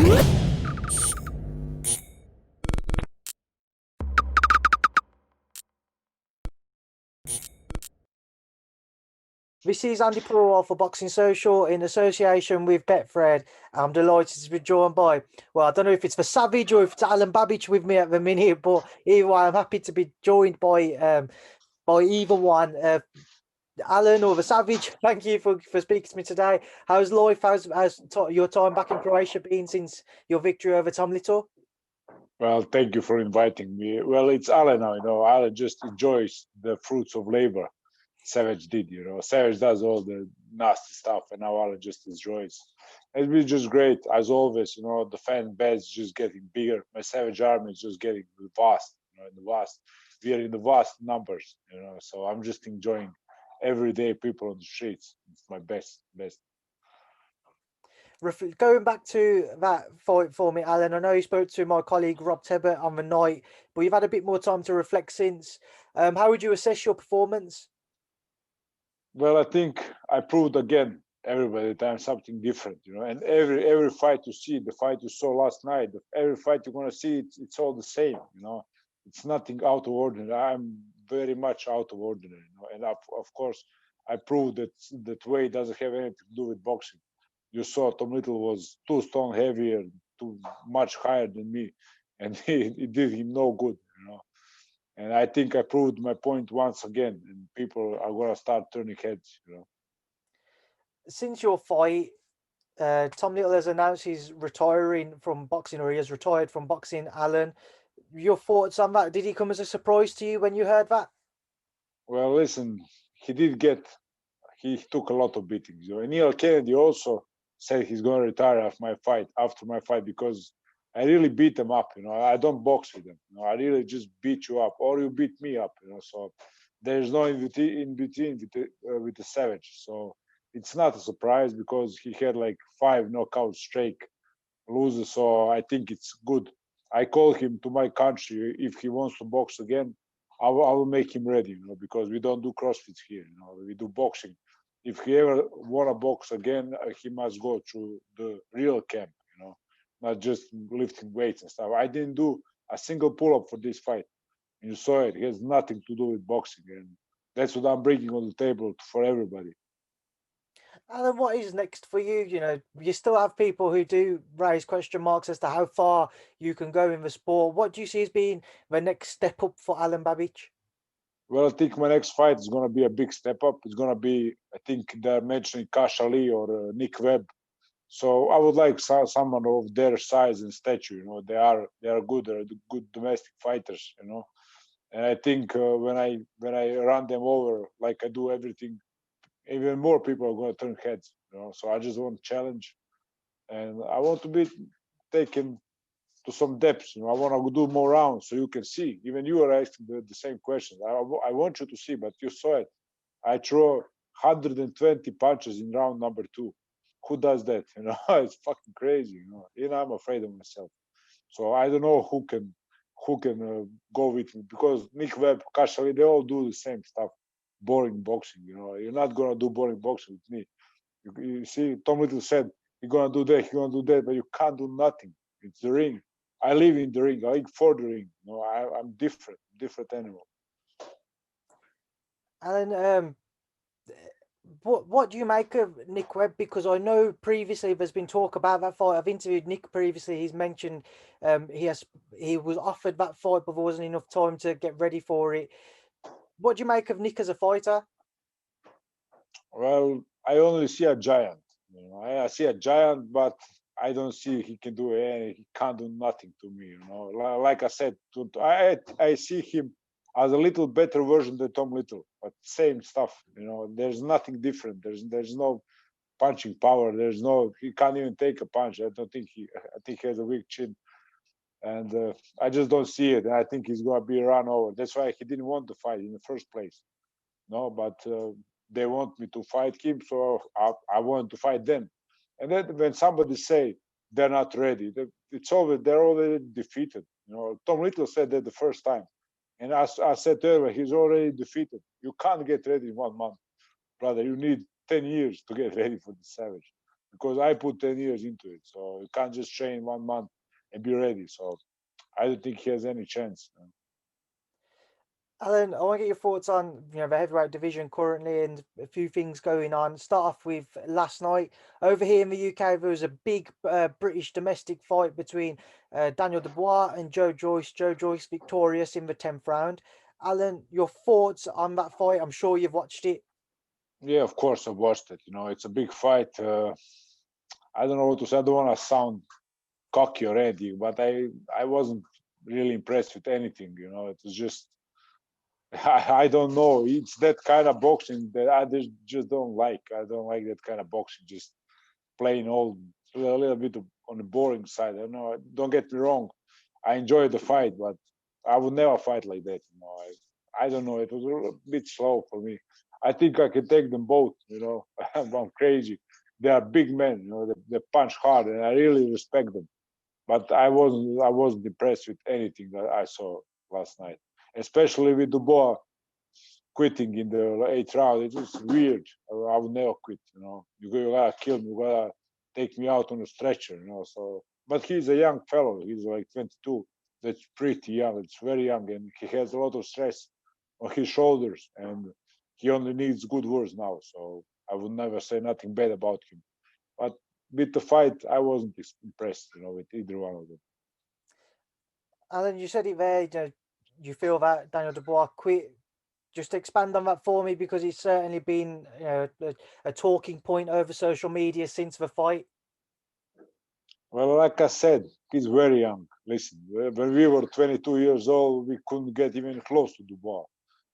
This is Andy Purewal for Boxing Social in association with Betfred. I'm delighted to be joined by, well, I don't know if it's the Savage or if it's Alen Babic with me at the minute, but either way, I'm happy to be joined by either one. Alen or the Savage, thank you for speaking to me today. How's life? How's your time back in Croatia been since your victory over Tom Little? Well, thank you for inviting me. Well, it's Alen now, Alen just enjoys the fruits of labor. Savage did, Savage does all the nasty stuff, and now Alen just enjoys. It's been just great, as always, the fan base is just getting bigger. My Savage army is just getting vast, in the vast. We are in the vast numbers, so I'm just enjoying everyday people on the streets. It's my best. Going back to that fight for me, Alen, I know you spoke to my colleague Rob Tebbert on the night, but you've had a bit more time to reflect since. How would you assess your performance? Well, I think I proved again everybody that I'm something different, and every fight you see, the fight you saw last night, every fight you're gonna see, it's all the same, It's nothing out of ordinary. I'm very much out of ordinary, and of course I proved that weight doesn't have anything to do with boxing. You saw Tom Little was 2 stone heavier, too much higher than me, and it did him no good, And I think I proved my point once again, and people are gonna start turning heads, Since your fight, Tom Little has announced he's retiring from boxing, or he has retired from boxing. Alen, your thoughts on that? Did he come as a surprise to you when you heard that? Well, listen, he took a lot of beatings, And Neal Kennedy also said he's gonna retire after my fight because I really beat him up, I don't box with him, I really just beat you up, or you beat me up, So there's no in between with the Savage. So it's not a surprise because he had like 5 knockout streak loses. So I think it's good. I call him to my country if he wants to box again. I will make him ready, because we don't do CrossFit here, we do boxing. If he ever wanna box again, he must go through the real camp, not just lifting weights and stuff. I didn't do a single pull-up for this fight. You saw it. It has nothing to do with boxing, and that's what I'm bringing on the table for everybody. And then what is next for you? You still have people who do raise question marks as to how far you can go in the sport. What do you see as being the next step up for Alen Babic? Well, I think my next fight is going to be a big step up. It's going to be, I think they're mentioning Cash Ali or Nick Webb. So I would like someone of their size and stature. They are good. They're good domestic fighters. And I think when I run them over like I do everything, even more people are going to turn heads. So I just want to challenge, and I want to be taken to some depths. I want to do more rounds so you can see. Even you are asking the same questions. I want you to see, but you saw it. I throw 120 punches in round number 2. Who does that? It's fucking crazy. I'm afraid of myself. So I don't know who can go with me, because Nick Webb, Kashali, they all do the same stuff. Boring boxing. You're not gonna do boring boxing with me. You see, Tom Little said you're gonna do that, you're gonna do that, but you can't do nothing. It's the ring. I live in the ring. I live for the ring. I'm different animal. And what do you make of Nick Webb? Because I know previously there's been talk about that fight. I've interviewed Nick previously. He's mentioned he was offered that fight, but there wasn't enough time to get ready for it. What do you make of Nick as a fighter? Well, I only see a giant. I see a giant, but I don't see he can do any. He can't do nothing to me. Like I said, I see him as a little better version than Tom Little, but same stuff. There's nothing different. There's no punching power. He can't even take a punch. I think he has a weak chin, and I just don't see it. And I think he's gonna be run over. That's why he didn't want to fight in the first place. No, but they want me to fight him, so I want to fight them. And then when somebody say they're not ready, they're already defeated. Tom Little said that the first time, and I said earlier, he's already defeated. You can't get ready in 1 month, brother. You need 10 years to get ready for the Savage. because I put 10 years into it. So you can't just train 1 month and be ready. So I don't think he has any chance. Alen, I want to get your thoughts on the heavyweight division currently and a few things going on. Start off with last night over here in the UK. There was a big British domestic fight between Daniel Dubois and Joe Joyce. Joe Joyce victorious in the 10th round. Alen, your thoughts on that fight? I'm sure you've watched it. Yeah, of course I watched it. It's a big fight. I don't know what to say. I don't want to sound cocky already, but I wasn't really impressed with anything. It was just I don't know. It's that kind of boxing that I just don't like. I don't like that kind of boxing. Just plain old, a little bit on the boring side. I don't know. Don't get me wrong. I enjoyed the fight, but I would never fight like that. I don't know. It was a bit slow for me. I think I can take them both. I'm crazy. They are big men. They punch hard, and I really respect them. But I wasn't impressed with anything that I saw last night, especially with Dubois quitting in the eighth round. It was weird. I would never quit. You gotta kill me. You gotta take me out on a stretcher. So, but he's a young fellow. He's like 22. That's pretty young. It's very young, and he has a lot of stress on his shoulders, and he only needs good words now. So I would never say nothing bad about him. But with the fight, I wasn't impressed. With either one of them. Alen, you said it there. You feel that Daniel Dubois quit. Just expand on that for me because it's certainly been a talking point over social media since the fight. Well, like I said, he's very young. Listen, when we were 22 years old, we couldn't get even close to Dubois.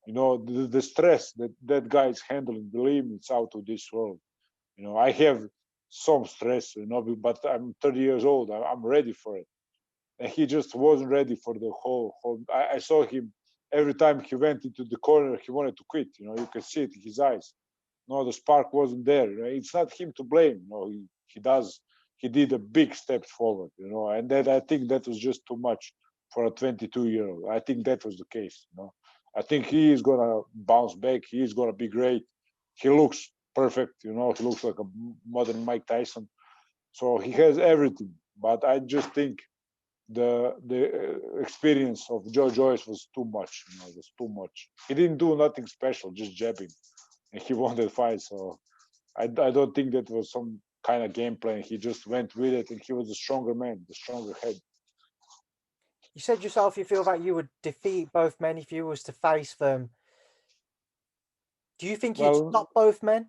The stress that that guy is handling, believe me, it's out of this world. I have some stress, but I'm 30 years old. I'm ready for it. And he just wasn't ready for the whole. I saw him every time he went into the corner, he wanted to quit. You could see it in his eyes. No, the spark wasn't there. It's not him to blame. He did a big step forward. And that I think that was just too much for a 22-year-old. I think that was the case. I think he is gonna bounce back. He is gonna be great. He looks perfect. He looks like a modern Mike Tyson. So he has everything. But I just think the experience of Joe Joyce was too much. It was too much. He didn't do nothing special, just jabbing, and he won the fight. So I don't think that was some kind of game plan. He just went with it, and he was the stronger man, the stronger head. You said yourself you feel that you would defeat both men if you was to face them. Do you think you'd Well, stop both men?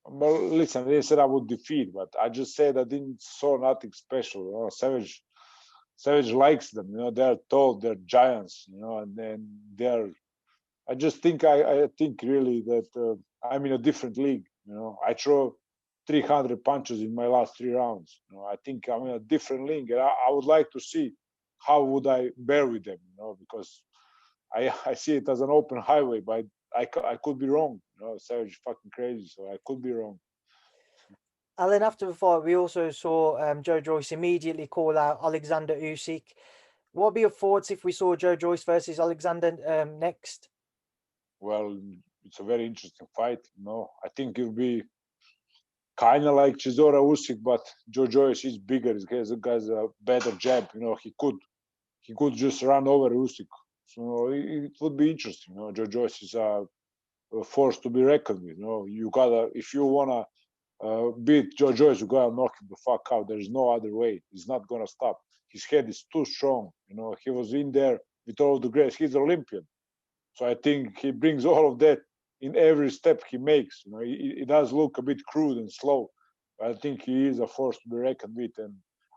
well, listen, they said I would defeat, but I just said I didn't saw nothing special. Savage likes them. They're tall, they're giants. And then they're. I just think I think really that I'm in a different league. I throw 300 punches in my last 3 rounds. I think I'm in a different league, and I would like to see how would I bear with them. Because I see it as an open highway, but I could be wrong. Savage is fucking crazy, so I could be wrong. And then after the fight, we also saw Joe Joyce immediately call out Alexander Usyk. What would be your thoughts if we saw Joe Joyce versus Alexander next? Well, it's a very interesting fight. I think it'll be kind of like Chisora Usyk, but Joe Joyce is bigger. He has a better jab. He could just run over Usyk. So it would be interesting. Joe Joyce is a force to be reckoned with. You gotta if you wanna beat Joe Joyce, you gotta knock him the fuck out. There's no other way. He's not gonna stop. His head is too strong. He was in there with all the greats. He's Olympian. So I think he brings all of that in every step he makes. It does look a bit crude and slow, but I think he is a force to be reckoned with, and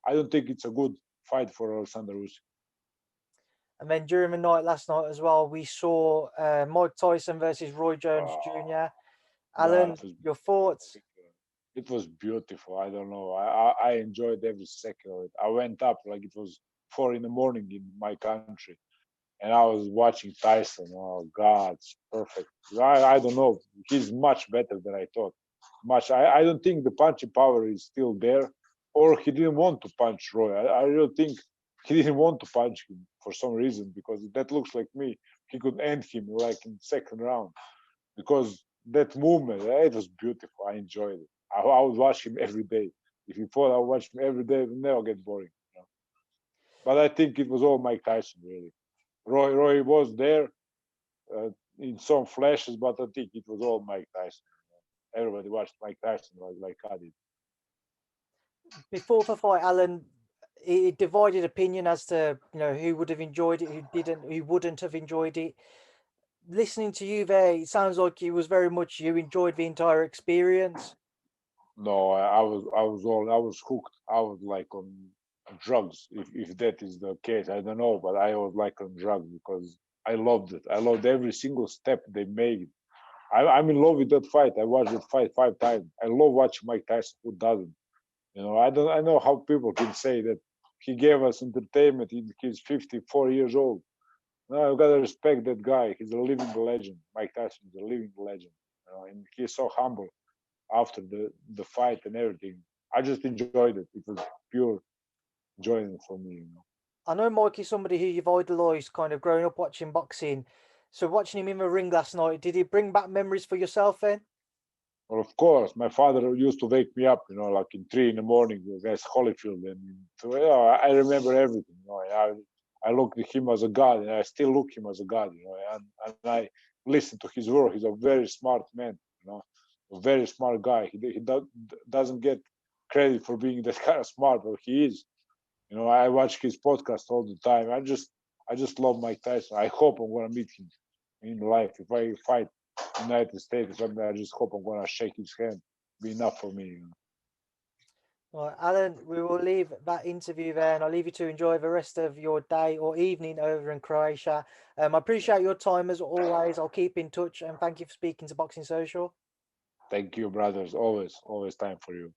I don't think it's a good fight for Alexander Usyk. And then during the night last night as well, we saw Mike Tyson versus Roy Jones Uh, Jr. yeah, Alan, your thoughts? it was beautiful. I don't know. I enjoyed every second of it. I went up like it was 4 in the morning in my country, and I was watching Tyson. Oh God, it's perfect. I don't know. He's much better than I thought. Much. I don't think the punching power is still there, or he didn't want to punch Roy. I really think he didn't want to punch him for some reason, because that looks like me. He could end him like in second round, because that movement, it was beautiful. I enjoyed it. I would watch him every day. If you thought I would watch him every day, it would never get boring. You know? But I think it was all Mike Tyson, really. Roy was there in some flashes, but I think it was all Mike Tyson. You know? Everybody watched Mike Tyson like I did. Before the fight, Alan, it divided opinion as to who would have enjoyed it, who didn't, who wouldn't have enjoyed it. Listening to you there, it sounds like it was very much you enjoyed the entire experience. No, I was hooked. I was like on drugs, if that is the case. I don't know, but I was like on drugs because I loved it. I loved every single step they made. I'm in love with that fight. I watched that fight 5 times. I love watching Mike Tyson. Who doesn't? You know, I know how people can say that he gave us entertainment. He's 54 years old. No, I've got to respect that guy. He's a living legend. Mike Tyson is a living legend. You know, and he's so humble after the fight and everything. I just enjoyed it. It was pure enjoyment for me. You know. I know Mike is somebody who you've idolised, kind of growing up watching boxing. So watching him in the ring last night, did he bring back memories for yourself then? Well, of course, my father used to wake me up, you know, like in 3 in the morning against Holyfield, and so I remember everything. You know, I looked at him as a god, and I still look him as a god. You know, and I listen to his work. He's a very smart man. You know, a very smart guy. He doesn't get credit for being that kind of smart, but he is. You know, I watch his podcast all the time. I just love Mike Tyson. I hope I'm gonna meet him in life. If I fight United States or something, I just hope I'm gonna shake his hand. Be enough for me. You know. Right, Alan, we will leave that interview there, and I'll leave you to enjoy the rest of your day or evening over in Croatia. I appreciate your time as always. I'll keep in touch, and thank you for speaking to Boxing Social. Thank you, brothers. Always time for you.